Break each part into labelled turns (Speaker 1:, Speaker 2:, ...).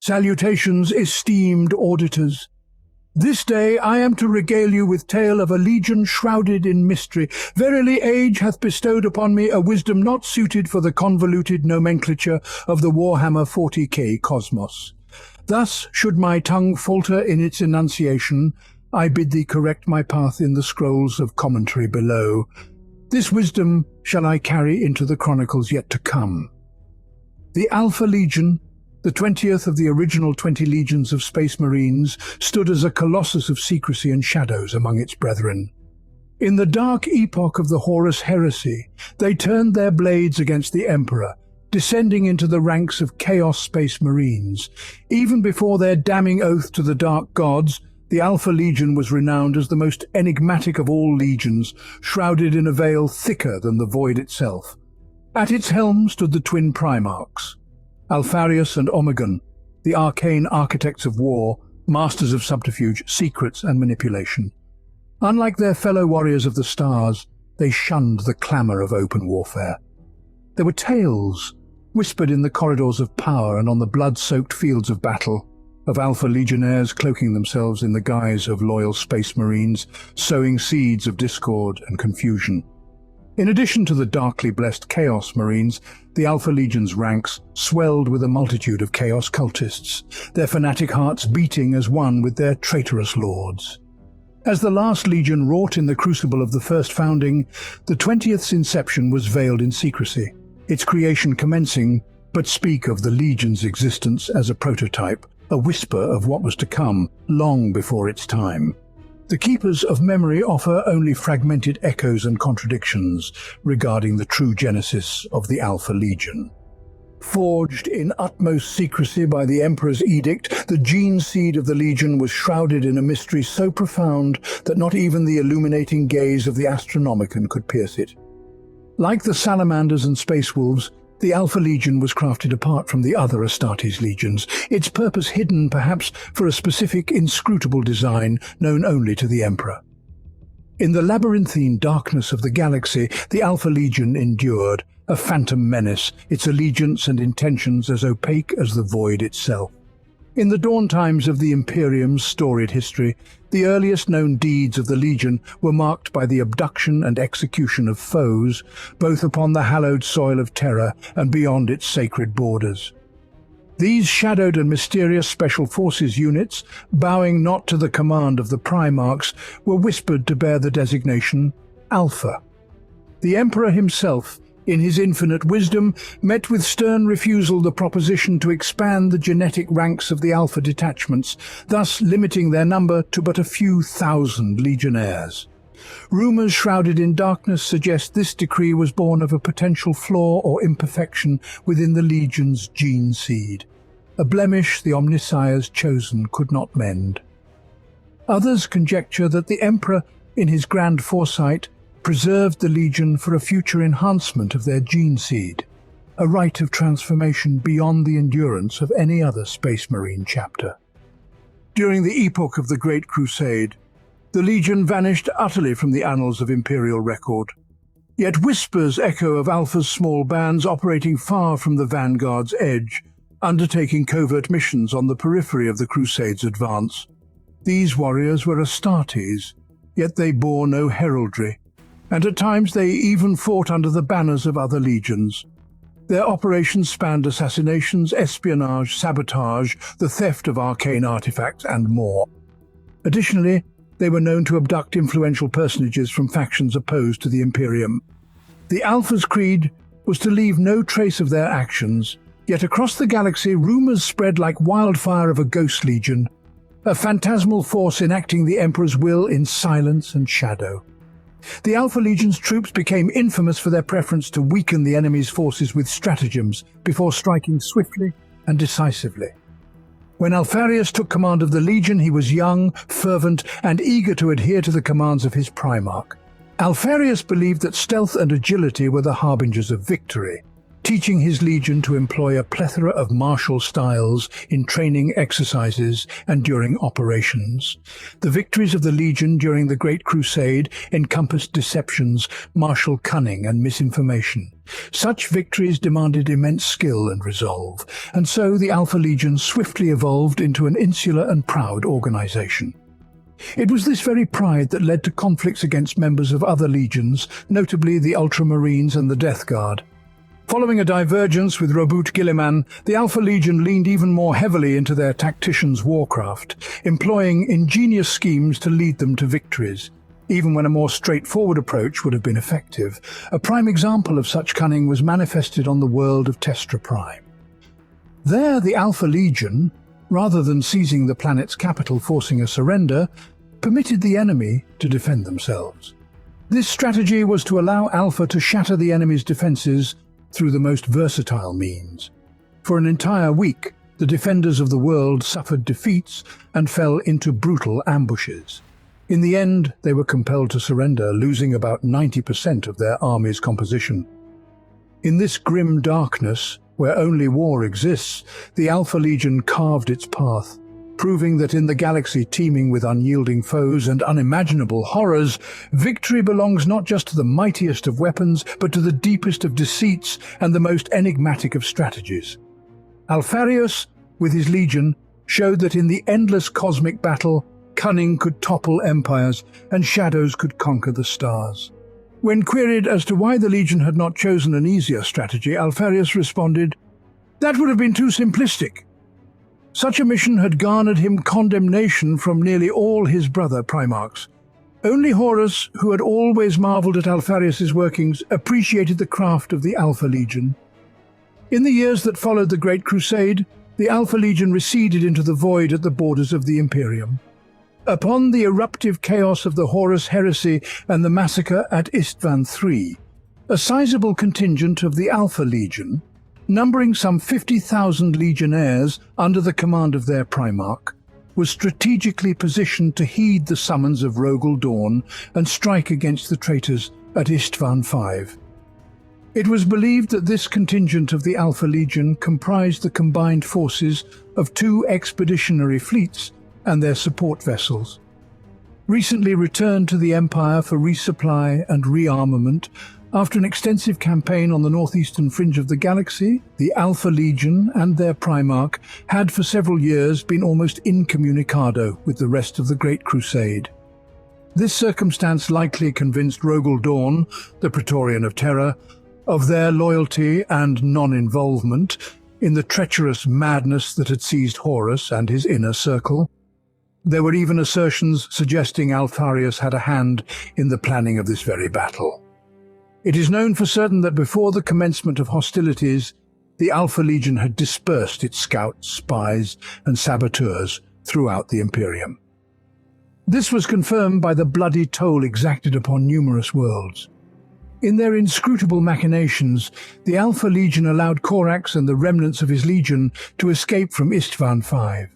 Speaker 1: Salutations, esteemed auditors. This day I am to regale you with tale of a legion shrouded in mystery. Verily age hath bestowed upon me a wisdom not suited for the convoluted nomenclature of the Warhammer 40k cosmos. Thus, should my tongue falter in its enunciation, I bid thee correct my path in the scrolls of commentary below. This wisdom shall I carry into the chronicles yet to come. The Alpha Legion, the 20th of the original 20 legions of Space Marines, stood as a colossus of secrecy and shadows among its brethren. In the dark epoch of the Horus heresy, they turned their blades against the Emperor, descending into the ranks of Chaos Space Marines. Even before their damning oath to the Dark Gods, the Alpha Legion was renowned as the most enigmatic of all legions, shrouded in a veil thicker than the void itself. At its helm stood the twin Primarchs, Alpharius and Omegon, the arcane architects of war, masters of subterfuge, secrets and manipulation. Unlike their fellow warriors of the stars, they shunned the clamour of open warfare. There were tales, whispered in the corridors of power and on the blood-soaked fields of battle, of Alpha Legionnaires cloaking themselves in the guise of loyal Space Marines, sowing seeds of discord and confusion. In addition to the darkly blessed Chaos Marines, the Alpha Legion's ranks swelled with a multitude of Chaos cultists, their fanatic hearts beating as one with their traitorous lords. As the last Legion wrought in the crucible of the first founding, the 20th's inception was veiled in secrecy, its creation commencing but speak of the Legion's existence as a prototype, a whisper of what was to come long before its time. The Keepers of Memory offer only fragmented echoes and contradictions regarding the true genesis of the Alpha Legion. Forged in utmost secrecy by the Emperor's edict, the gene seed of the Legion was shrouded in a mystery so profound that not even the illuminating gaze of the Astronomicon could pierce it. Like the Salamanders and Space Wolves, the Alpha Legion was crafted apart from the other Astartes legions, its purpose hidden perhaps for a specific inscrutable design known only to the Emperor. In the labyrinthine darkness of the galaxy, the Alpha Legion endured, a phantom menace, its allegiance and intentions as opaque as the void itself. In the dawn times of the Imperium's storied history, the earliest known deeds of the Legion were marked by the abduction and execution of foes, both upon the hallowed soil of Terra and beyond its sacred borders. These shadowed and mysterious Special Forces units, bowing not to the command of the Primarchs, were whispered to bear the designation Alpha. The Emperor himself, in his infinite wisdom, met with stern refusal the proposition to expand the genetic ranks of the Alpha detachments, thus limiting their number to but a few thousand legionnaires. Rumours shrouded in darkness suggest this decree was born of a potential flaw or imperfection within the Legion's gene seed, a blemish the Omnissiah's chosen could not mend. Others conjecture that the Emperor, in his grand foresight, preserved the Legion for a future enhancement of their gene seed, a rite of transformation beyond the endurance of any other Space Marine chapter. During the epoch of the Great Crusade, the Legion vanished utterly from the annals of Imperial record. Yet whispers echo of Alpha's small bands operating far from the vanguard's edge, undertaking covert missions on the periphery of the Crusade's advance. These warriors were Astartes, yet they bore no heraldry, and at times they even fought under the banners of other legions. Their operations spanned assassinations, espionage, sabotage, the theft of arcane artifacts, and more. Additionally, they were known to abduct influential personages from factions opposed to the Imperium. The Alpha's creed was to leave no trace of their actions, yet across the galaxy rumors spread like wildfire of a ghost legion, a phantasmal force enacting the Emperor's will in silence and shadow. The Alpha Legion's troops became infamous for their preference to weaken the enemy's forces with stratagems before striking swiftly and decisively. When Alpharius took command of the Legion, he was young, fervent, and eager to adhere to the commands of his Primarch. Alpharius believed that stealth and agility were the harbingers of victory. teaching his legion to employ a plethora of martial styles in training exercises and during operations. The victories of the legion during the Great Crusade encompassed deceptions, martial cunning, and misinformation. Such victories demanded immense skill and resolve, and so the Alpha Legion swiftly evolved into an insular and proud organization. It was this very pride that led to conflicts against members of other legions, notably the Ultramarines and the Death Guard. Following a divergence with Robert Guilliman, the Alpha Legion leaned even more heavily into their tacticians' warcraft, employing ingenious schemes to lead them to victories, even when a more straightforward approach would have been effective. A prime example of such cunning was manifested on the world of Testra Prime. There, the Alpha Legion, rather than seizing the planet's capital forcing a surrender, permitted the enemy to defend themselves. This strategy was to allow Alpha to shatter the enemy's defenses through the most versatile means. For an entire week, the defenders of the world suffered defeats and fell into brutal ambushes. In the end, they were compelled to surrender, losing about 90% of their army's composition. In this grim darkness, where only war exists, the Alpha Legion carved its path, proving that in the galaxy teeming with unyielding foes and unimaginable horrors, victory belongs not just to the mightiest of weapons, but to the deepest of deceits and the most enigmatic of strategies. Alpharius, with his legion, showed that in the endless cosmic battle, cunning could topple empires and shadows could conquer the stars. When queried as to why the legion had not chosen an easier strategy, Alpharius responded, "That would have been too simplistic." Such a mission had garnered him condemnation from nearly all his brother Primarchs. Only Horus, who had always marveled at Alpharius's workings, appreciated the craft of the Alpha Legion. In the years that followed the Great Crusade, the Alpha Legion receded into the void at the borders of the Imperium. Upon the eruptive chaos of the Horus heresy and the massacre at Istvan III, a sizable contingent of the Alpha Legion, numbering some 50,000 legionnaires under the command of their Primarch, was strategically positioned to heed the summons of Rogel Dawn and strike against the traitors at Istvan V. It was believed that this contingent of the Alpha Legion comprised the combined forces of 2 expeditionary fleets and their support vessels. Recently returned to the Empire for resupply and rearmament, after an extensive campaign on the northeastern fringe of the galaxy, the Alpha Legion and their Primarch had for several years been almost incommunicado with the rest of the Great Crusade. This circumstance likely convinced Rogel Dawn, the Praetorian of Terror, of their loyalty and non-involvement in the treacherous madness that had seized Horus and his inner circle. There were even assertions suggesting Alpharius had a hand in the planning of this very battle. It is known for certain that before the commencement of hostilities, the Alpha Legion had dispersed its scouts, spies, and saboteurs throughout the Imperium. This was confirmed by the bloody toll exacted upon numerous worlds. In their inscrutable machinations, the Alpha Legion allowed Corax and the remnants of his legion to escape from Istvan V.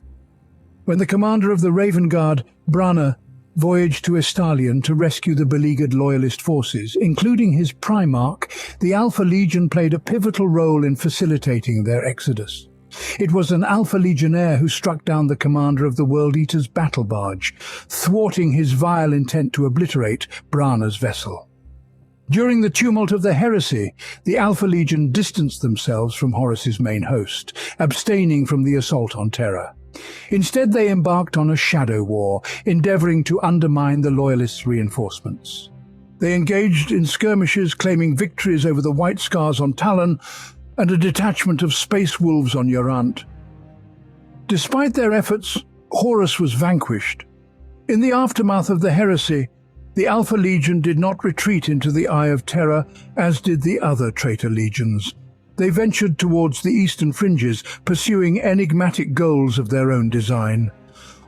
Speaker 1: When the commander of the Raven Guard, Brana, voyaged to Estalion to rescue the beleaguered loyalist forces, including his Primarch, the Alpha Legion played a pivotal role in facilitating their exodus. It was an Alpha Legionnaire who struck down the commander of the World Eater's battle barge, thwarting his vile intent to obliterate Brana's vessel. During the tumult of the heresy, the Alpha Legion distanced themselves from Horus's main host, abstaining from the assault on Terra. Instead, they embarked on a shadow war, endeavoring to undermine the Loyalists' reinforcements. They engaged in skirmishes, claiming victories over the White Scars on Talon and a detachment of Space Wolves on Urant. Despite their efforts, Horus was vanquished. In the aftermath of the heresy, the Alpha Legion did not retreat into the Eye of Terror, as did the other traitor legions. They ventured towards the eastern fringes, pursuing enigmatic goals of their own design.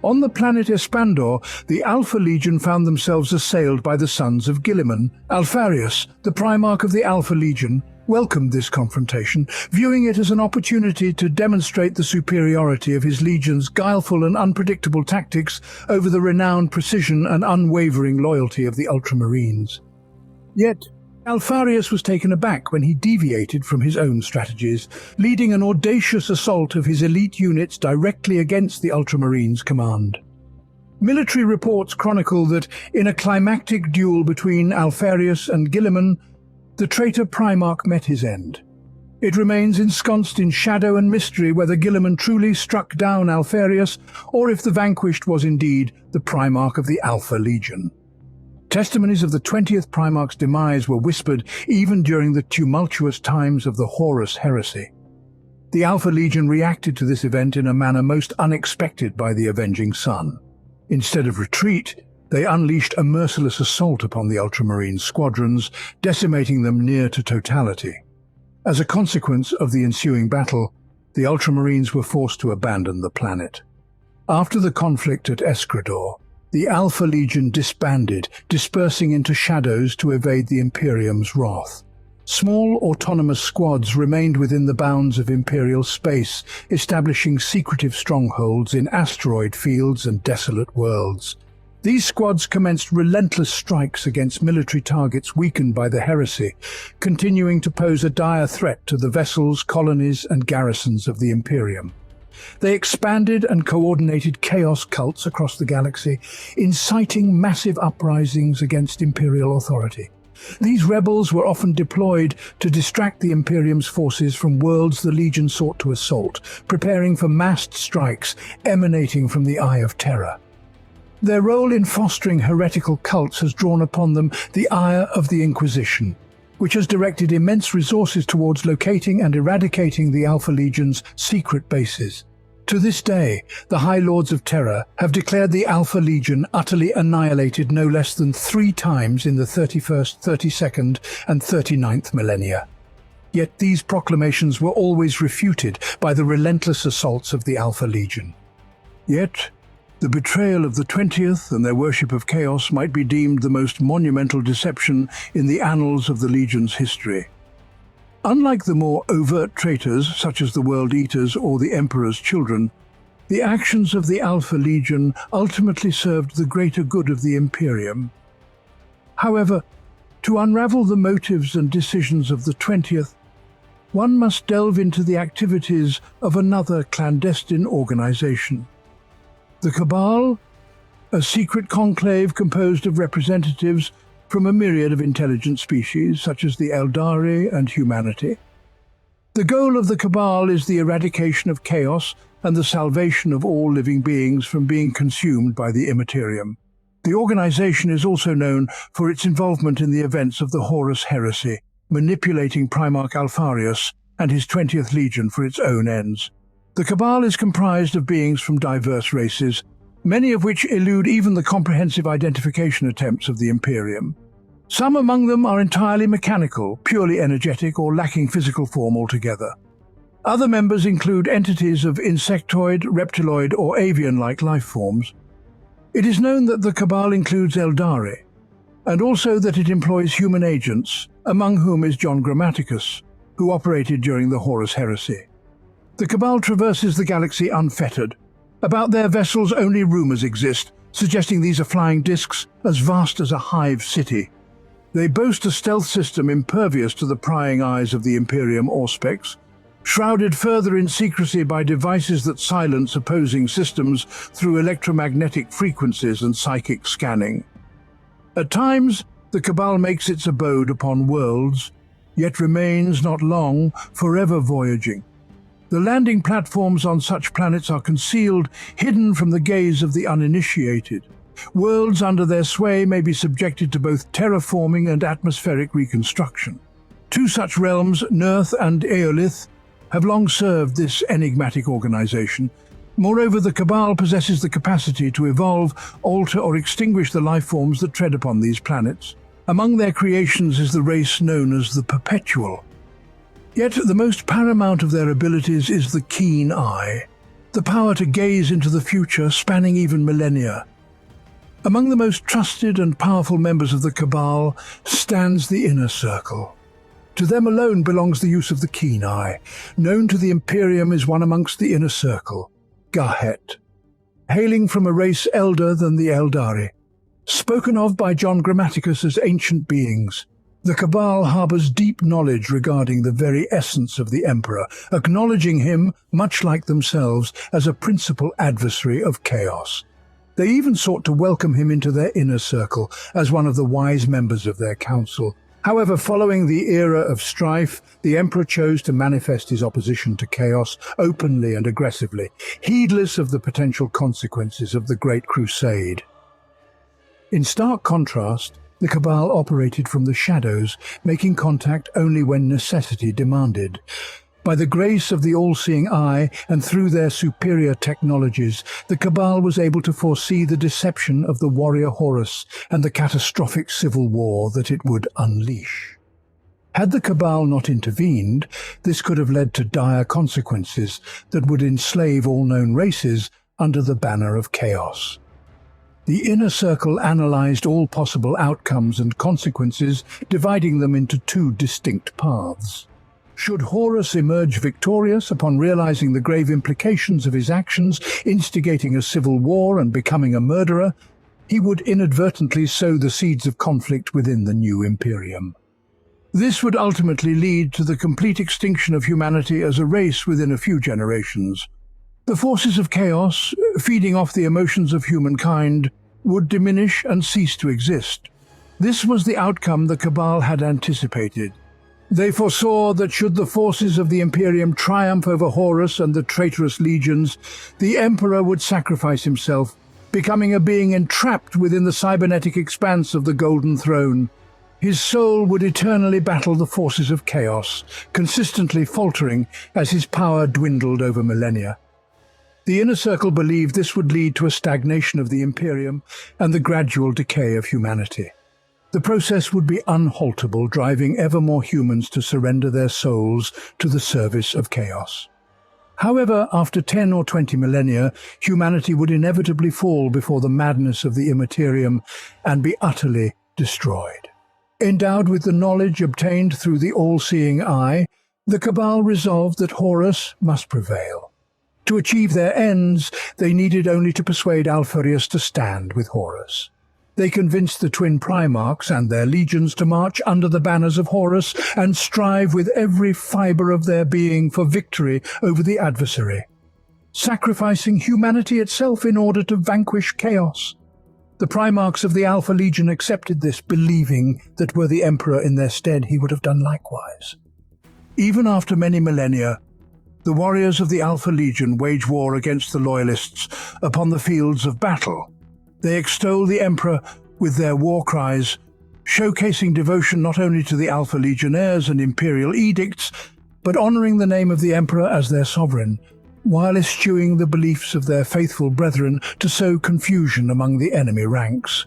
Speaker 1: On the planet Espandor, the Alpha Legion found themselves assailed by the sons of Guilliman. Alpharius, the Primarch of the Alpha Legion, welcomed this confrontation, viewing it as an opportunity to demonstrate the superiority of his legion's guileful and unpredictable tactics over the renowned precision and unwavering loyalty of the Ultramarines. Yet, Alfarius was taken aback when he deviated from his own strategies, leading an audacious assault of his elite units directly against the Ultramarines' command. Military reports chronicle that, in a climactic duel between Alfarius and Guilliman, the traitor Primarch met his end. It remains ensconced in shadow and mystery whether Guilliman truly struck down Alfarius or if the vanquished was indeed the Primarch of the Alpha Legion. Testimonies of the 20th Primarch's demise were whispered even during the tumultuous times of the Horus Heresy. The Alpha Legion reacted to this event in a manner most unexpected by the Avenging Sun. Instead of retreat, they unleashed a merciless assault upon the Ultramarine squadrons, decimating them near to totality. As a consequence of the ensuing battle, the Ultramarines were forced to abandon the planet. After the conflict at Escrador, the Alpha Legion disbanded, dispersing into shadows to evade the Imperium's wrath. Small autonomous squads remained within the bounds of Imperial space, establishing secretive strongholds in asteroid fields and desolate worlds. These squads commenced relentless strikes against military targets weakened by the heresy, continuing to pose a dire threat to the vessels, colonies, and garrisons of the Imperium. They expanded and coordinated chaos cults across the galaxy, inciting massive uprisings against Imperial authority. These rebels were often deployed to distract the Imperium's forces from worlds the Legion sought to assault, preparing for massed strikes emanating from the Eye of Terror. Their role in fostering heretical cults has drawn upon them the ire of the Inquisition, which has directed immense resources towards locating and eradicating the Alpha Legion's secret bases. To this day, the High Lords of Terror have declared the Alpha Legion utterly annihilated no less than 3 times in the 31st, 32nd, and 39th millennia. Yet these proclamations were always refuted by the relentless assaults of the Alpha Legion. Yet, the betrayal of the 20th and their worship of chaos might be deemed the most monumental deception in the annals of the Legion's history. Unlike the more overt traitors, such as the World Eaters or the Emperor's Children, the actions of the Alpha Legion ultimately served the greater good of the Imperium. However, to unravel the motives and decisions of the 20th, one must delve into the activities of another clandestine organization. The Cabal, a secret conclave composed of representatives from a myriad of intelligent species such as the Eldari and humanity. The goal of the Cabal is the eradication of chaos and the salvation of all living beings from being consumed by the Immaterium. The organization is also known for its involvement in the events of the Horus Heresy, manipulating Primarch Alfarius and his 20th Legion for its own ends. The Cabal is comprised of beings from diverse races, many of which elude even the comprehensive identification attempts of the Imperium. Some among them are entirely mechanical, purely energetic, or lacking physical form altogether. Other members include entities of insectoid, reptiloid, or avian-like life forms. It is known that the Cabal includes Eldari, and also that it employs human agents, among whom is John Grammaticus, who operated during the Horus Heresy. The Cabal traverses the galaxy unfettered. About their vessels only rumors exist, suggesting these are flying discs as vast as a hive city. They boast a stealth system impervious to the prying eyes of the Imperium Auspex, shrouded further in secrecy by devices that silence opposing systems through electromagnetic frequencies and psychic scanning. At times, the Cabal makes its abode upon worlds, yet remains not long, forever voyaging. The landing platforms on such planets are concealed, hidden from the gaze of the uninitiated. Worlds under their sway may be subjected to both terraforming and atmospheric reconstruction. 2 such realms, Nurth and Aeolith, have long served this enigmatic organization. Moreover, the Cabal possesses the capacity to evolve, alter, or extinguish the life forms that tread upon these planets. Among their creations is the race known as the Perpetual. Yet the most paramount of their abilities is the keen eye, the power to gaze into the future, spanning even millennia. Among the most trusted and powerful members of the Cabal stands the Inner Circle. To them alone belongs the use of the keen eye. Known to the Imperium is one amongst the Inner Circle, Garhet, hailing from a race elder than the Eldari, spoken of by John Grammaticus as ancient beings. The Cabal harbours deep knowledge regarding the very essence of the Emperor, acknowledging him, much like themselves, as a principal adversary of chaos. They even sought to welcome him into their inner circle as one of the wise members of their council. However, following the era of strife, the Emperor chose to manifest his opposition to chaos openly and aggressively, heedless of the potential consequences of the Great Crusade. In stark contrast, the Cabal operated from the shadows, making contact only when necessity demanded. By the grace of the all-seeing eye and through their superior technologies, the Cabal was able to foresee the deception of the warrior Horus and the catastrophic civil war that it would unleash. Had the Cabal not intervened, this could have led to dire consequences that would enslave all known races under the banner of chaos. The Inner Circle analyzed all possible outcomes and consequences, dividing them into two distinct paths. Should Horus emerge victorious upon realizing the grave implications of his actions, instigating a civil war and becoming a murderer, he would inadvertently sow the seeds of conflict within the new Imperium. This would ultimately lead to the complete extinction of humanity as a race within a few generations. The forces of chaos, feeding off the emotions of humankind, would diminish and cease to exist. This was the outcome the Cabal had anticipated. They foresaw that should the forces of the Imperium triumph over Horus and the traitorous legions, the Emperor would sacrifice himself, becoming a being entrapped within the cybernetic expanse of the Golden Throne. His soul would eternally battle the forces of chaos, consistently faltering as his power dwindled over millennia. The Inner Circle believed this would lead to a stagnation of the Imperium and the gradual decay of humanity. The process would be unhaltable, driving ever more humans to surrender their souls to the service of chaos. However, after 10 or 20 millennia, humanity would inevitably fall before the madness of the Immaterium and be utterly destroyed. Endowed with the knowledge obtained through the all-seeing eye, the Cabal resolved that Horus must prevail. To achieve their ends, they needed only to persuade Alpharius to stand with Horus. They convinced the twin Primarchs and their legions to march under the banners of Horus and strive with every fibre of their being for victory over the adversary, sacrificing humanity itself in order to vanquish chaos. The Primarchs of the Alpha Legion accepted this, believing that were the Emperor in their stead, he would have done likewise. Even after many millennia, the warriors of the Alpha Legion wage war against the Loyalists upon the fields of battle. They extol the Emperor with their war cries, showcasing devotion not only to the Alpha Legionnaires and Imperial edicts, but honoring the name of the Emperor as their sovereign, while eschewing the beliefs of their faithful brethren to sow confusion among the enemy ranks.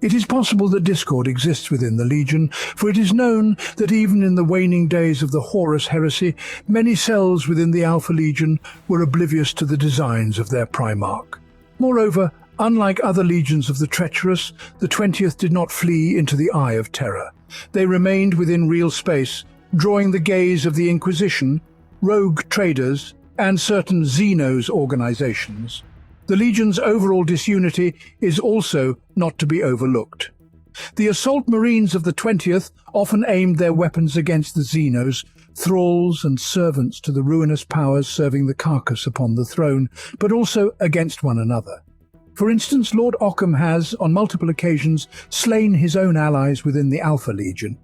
Speaker 1: It is possible that discord exists within the Legion, for it is known that even in the waning days of the Horus heresy, many cells within the Alpha Legion were oblivious to the designs of their Primarch. Moreover, unlike other legions of the treacherous, the 20th did not flee into the eye of terror. They remained within real space, drawing the gaze of the Inquisition, rogue traders, and certain Xenos organizations. The Legion's overall disunity is also not to be overlooked. The assault marines of the 20th often aimed their weapons against the Xenos, thralls and servants to the ruinous powers serving the carcass upon the throne, but also against one another. For instance, Lord Occam has, on multiple occasions, slain his own allies within the Alpha Legion.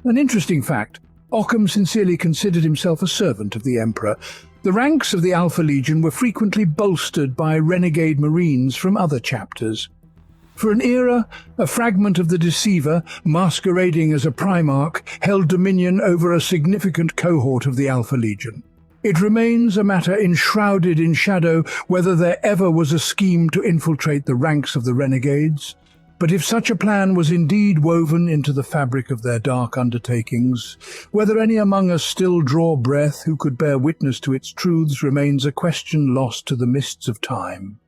Speaker 1: An interesting fact, Occam sincerely considered himself a servant of the Emperor. The ranks of the Alpha Legion were frequently bolstered by renegade marines from other chapters. For an era, a fragment of the Deceiver, masquerading as a Primarch, held dominion over a significant cohort of the Alpha Legion. It remains a matter enshrouded in shadow whether there ever was a scheme to infiltrate the ranks of the renegades. But if such a plan was indeed woven into the fabric of their dark undertakings, whether any among us still draw breath who could bear witness to its truths remains a question lost to the mists of time.